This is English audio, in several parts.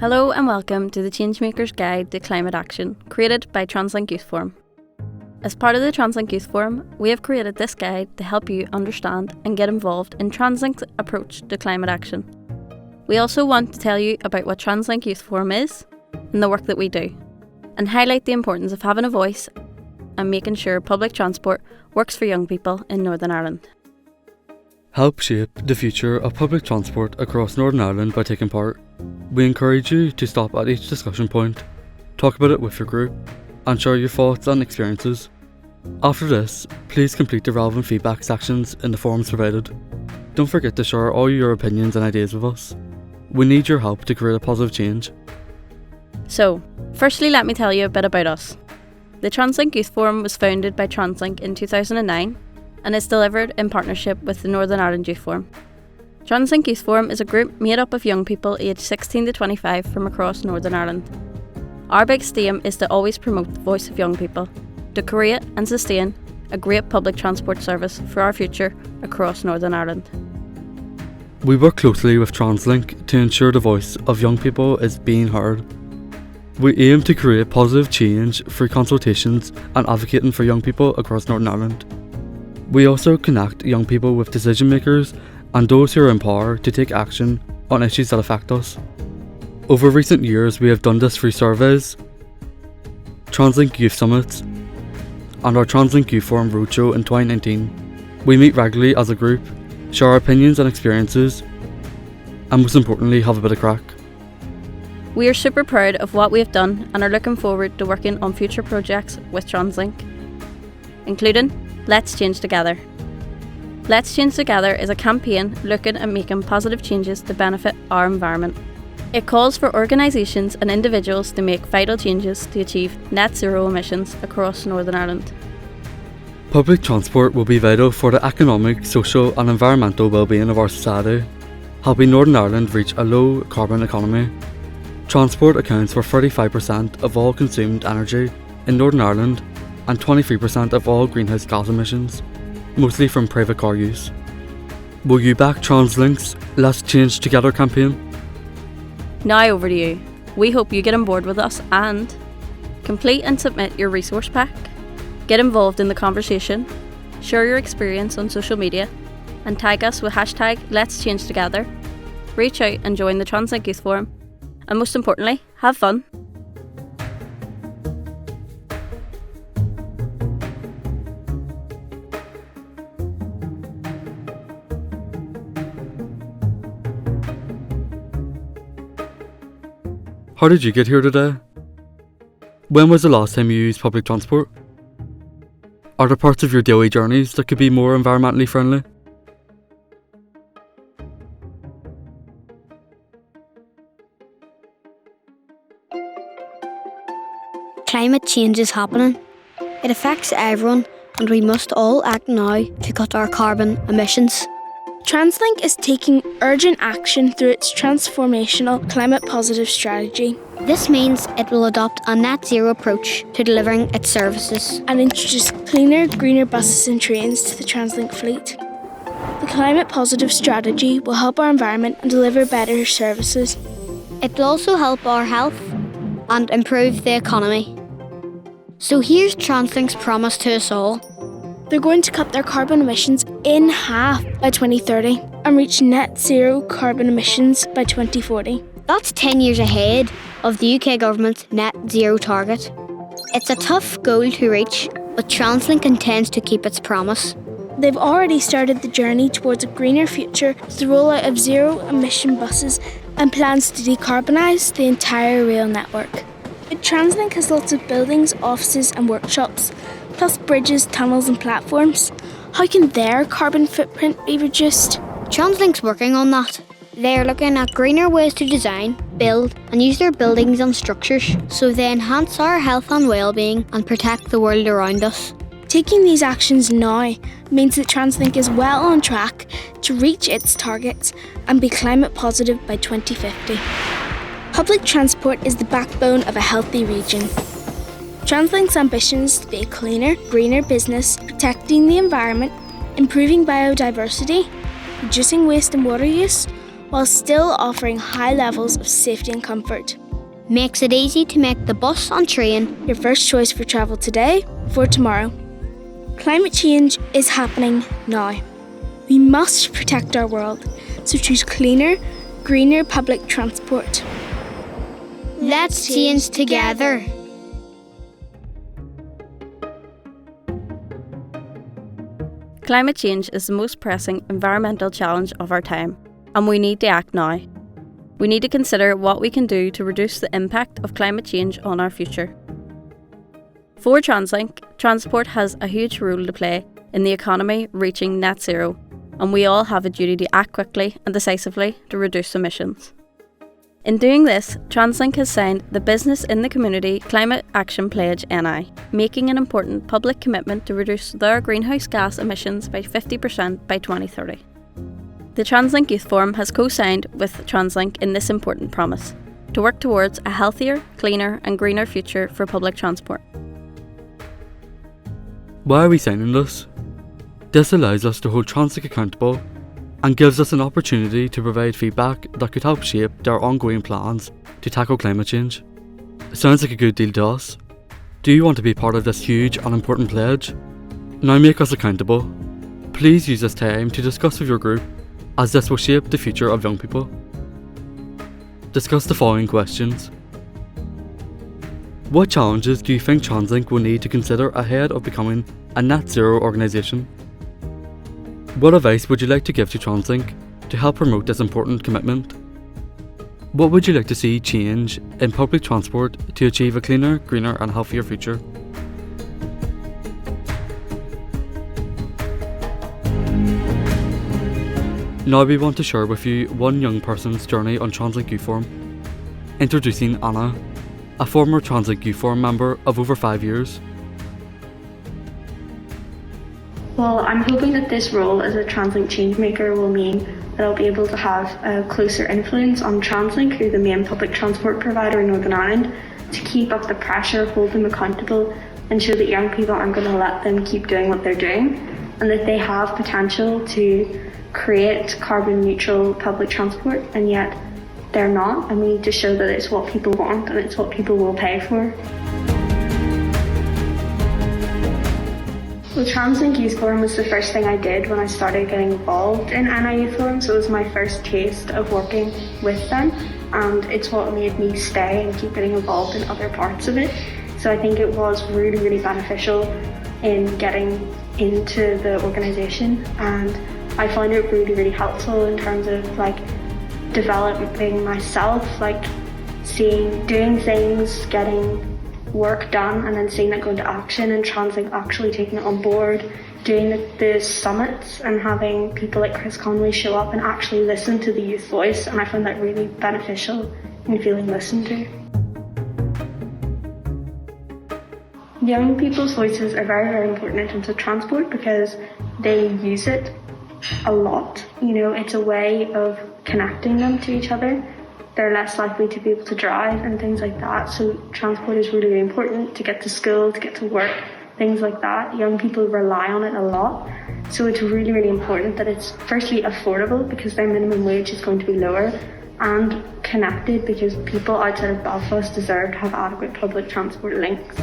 Hello and welcome to the Changemakers Guide to Climate Action, created by Translink Youth Forum. As part of the Translink Youth Forum, we have created this guide to help you understand and get involved in Translink's approach to climate action. We also want to tell you about what Translink Youth Forum is and the work that we do, and highlight the importance of having a voice and making sure public transport works for young people in Northern Ireland. Help shape the future of public transport across Northern Ireland by taking part. We encourage you to stop at each discussion point, talk about it with your group, and share your thoughts and experiences. After this, please complete the relevant feedback sections in the forums provided. Don't forget to share all your opinions and ideas with us. We need your help to create a positive change. So, firstly, let me tell you a bit about us. The Translink Youth Forum was founded by Translink in 2009 and is delivered in partnership with the Northern Ireland Youth Forum. Translink Youth Forum is a group made up of young people aged 16 to 25 from across Northern Ireland. Our biggest aim is to always promote the voice of young people, to create and sustain a great public transport service for our future across Northern Ireland. We work closely with Translink to ensure the voice of young people is being heard. We aim to create positive change through consultations and advocating for young people across Northern Ireland. We also connect young people with decision makers and those who are in power to take action on issues that affect us. Over recent years, we have done this through surveys, Translink Youth Summits, and our Translink Youth Forum Roadshow in 2019. We meet regularly as a group, share our opinions and experiences, and most importantly, have a bit of crack. We are super proud of what we have done and are looking forward to working on future projects with Translink, including Let's Change Together. Let's Change Together is a campaign looking at making positive changes to benefit our environment. It calls for organisations and individuals to make vital changes to achieve net zero emissions across Northern Ireland. Public transport will be vital for the economic, social and environmental well-being of our society, helping Northern Ireland reach a low carbon economy. Transport accounts for 35% of all consumed energy in Northern Ireland and 23% of all greenhouse gas emissions, mostly from private car use. Will you back Translink's Let's Change Together campaign? Now over to you. We hope you get on board with us and complete and submit your resource pack, get involved in the conversation, share your experience on social media, and tag us with hashtag Let's Change Together. Reach out and join the Translink Youth Forum, and most importantly, have fun. How did you get here today? When was the last time you used public transport? Are there parts of your daily journeys that could be more environmentally friendly? Climate change is happening. It affects everyone, and we must all act now to cut our carbon emissions. Translink is taking urgent action through its transformational climate positive strategy This means it will adopt a net zero approach to delivering its services. and introduce cleaner, greener buses and trains to the Translink fleet. The climate positive strategy will help our environment and deliver better services. It will also help our health and improve the economy. So here's Translink's promise to us all. They're going to cut their carbon emissions in half by 2030 and reach net zero carbon emissions by 2040. That's 10 years ahead of the UK government's net zero target. It's a tough goal to reach, but Translink intends to keep its promise. They've already started the journey towards a greener future with the rollout of zero-emission buses and plans to decarbonise the entire rail network. Translink has lots of buildings, offices and workshops, plus bridges, tunnels and platforms. How can their carbon footprint be reduced? Translink's working on that. They're looking at greener ways to design, build and use their buildings and structures so they enhance our health and well-being and protect the world around us. Taking these actions now means that Translink is well on track to reach its targets and be climate positive by 2050. Public transport is the backbone of a healthy region. Translink's ambition is to be a cleaner, greener business, protecting the environment, improving biodiversity, reducing waste and water use, while still offering high levels of safety and comfort. Makes it easy to make the bus and train Your first choice for travel today, for tomorrow. Climate change is happening now. We must protect our world, so choose cleaner, greener public transport. Let's change together. Climate change is the most pressing environmental challenge of our time, and we need to act now. We need to consider what we can do to reduce the impact of climate change on our future. For Translink, transport has a huge role to play in the economy reaching net zero, and we all have a duty to act quickly and decisively to reduce emissions. In doing this, Translink has signed the Business in the Community Climate Action Pledge NI, making an important public commitment to reduce their greenhouse gas emissions by 50% by 2030. The Translink Youth Forum has co-signed with Translink in this important promise, to work towards a healthier, cleaner and greener future for public transport. Why are we signing this? This allows us to hold Translink accountable and gives us an opportunity to provide feedback that could help shape their ongoing plans to tackle climate change. It sounds like a good deal to us. Do you want to be part of this huge and important pledge? Now make us accountable. Please use this time to discuss with your group, as this will shape the future of young people. Discuss the following questions. What challenges do you think Translink will need to consider ahead of becoming a net zero organisation? What advice would you like to give to Translink to help promote this important commitment? What would you like to see change in public transport to achieve a cleaner, greener and healthier future? Now we want to share with you one young person's journey on Translink Youth Forum. Introducing Anna, a former Translink Youth Forum member of over 5 years. Well, I'm hoping that this role as a Translink Changemaker will mean that I'll be able to have a closer influence on Translink, who are the main public transport provider in Northern Ireland, to keep up the pressure, hold them accountable and show that young people aren't going to let them keep doing what they're doing, and that they have potential to create carbon neutral public transport, and yet they're not, and we need to show that it's what people want and it's what people will pay for. Well, Translink Youth Forum was the first thing I did when I started getting involved in NI Youth Forum, so it was my first taste of working with them, and it's what made me stay and keep getting involved in other parts of it. So I think it was really, really beneficial in getting into the organisation, and I find it really, really helpful in terms of developing myself, doing things, getting work done and then seeing that go into action, and Translink actually taking it on board, doing the summits and having people like Chris Conway show up and actually listen to the youth voice, and I find that really beneficial in feeling listened to. Young people's voices are very, very important in terms of transport because they use it a lot. It's a way of connecting them to each other. They're less likely to be able to drive and things like that. So transport is really, really important to get to school, to get to work, things like that. Young people rely on it a lot. So it's really, really important that it's firstly affordable because their minimum wage is going to be lower, and connected because people outside of Belfast deserve to have adequate public transport links.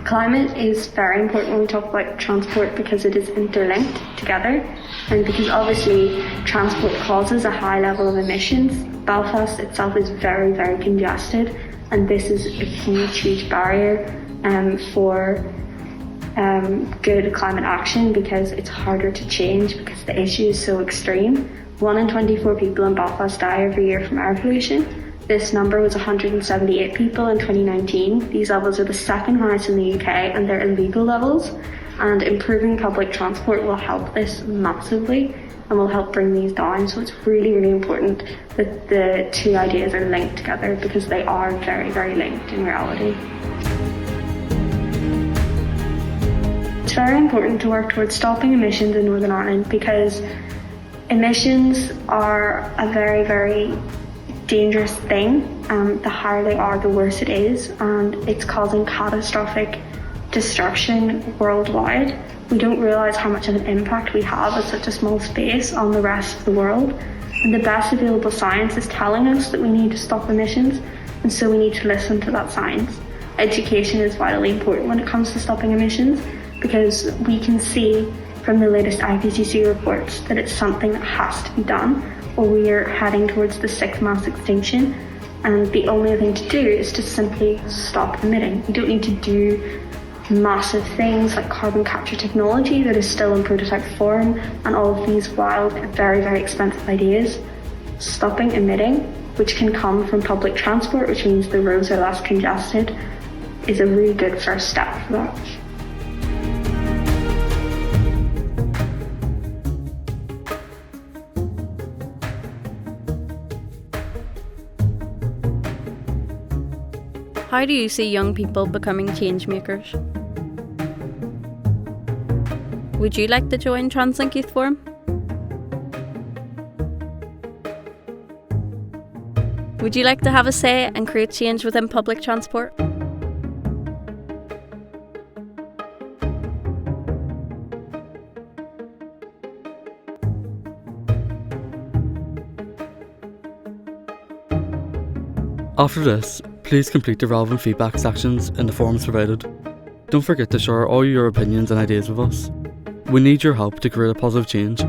Climate is very important when we talk about transport because it is interlinked together, and because obviously transport causes a high level of emissions. Belfast itself is very, very congested, and this is a huge, huge barrier for good climate action because it's harder to change because the issue is so extreme. 1 in 24 people in Belfast die every year from air pollution. This number was 178 people in 2019. These levels are the second highest in the UK, and they're illegal levels. And improving public transport will help this massively and will help bring these down. So it's really, really important that the two ideas are linked together because they are very, very linked in reality. It's very important to work towards stopping emissions in Northern Ireland because emissions are a very, very dangerous thing. The higher they are, the worse it is, and it's causing catastrophic destruction worldwide. We don't realise how much of an impact we have at such a small space on the rest of the world. And the best available science is telling us that we need to stop emissions, and so we need to listen to that science. Education is vitally important when it comes to stopping emissions, because we can see from the latest IPCC reports that it's something that has to be done, or we are heading towards the 6th mass extinction. And the only thing to do is to simply stop emitting. You don't need to do massive things like carbon capture technology that is still in prototype form and all of these wild, very, very expensive ideas. Stopping emitting, which can come from public transport, which means the roads are less congested, is a really good first step for that. How do you see young people becoming changemakers? Would you like to join Translink Youth Forum? Would you like to have a say and create change within public transport? After this, please complete the relevant feedback sections in the forms provided. Don't forget to share all your opinions and ideas with us. We need your help to create a positive change.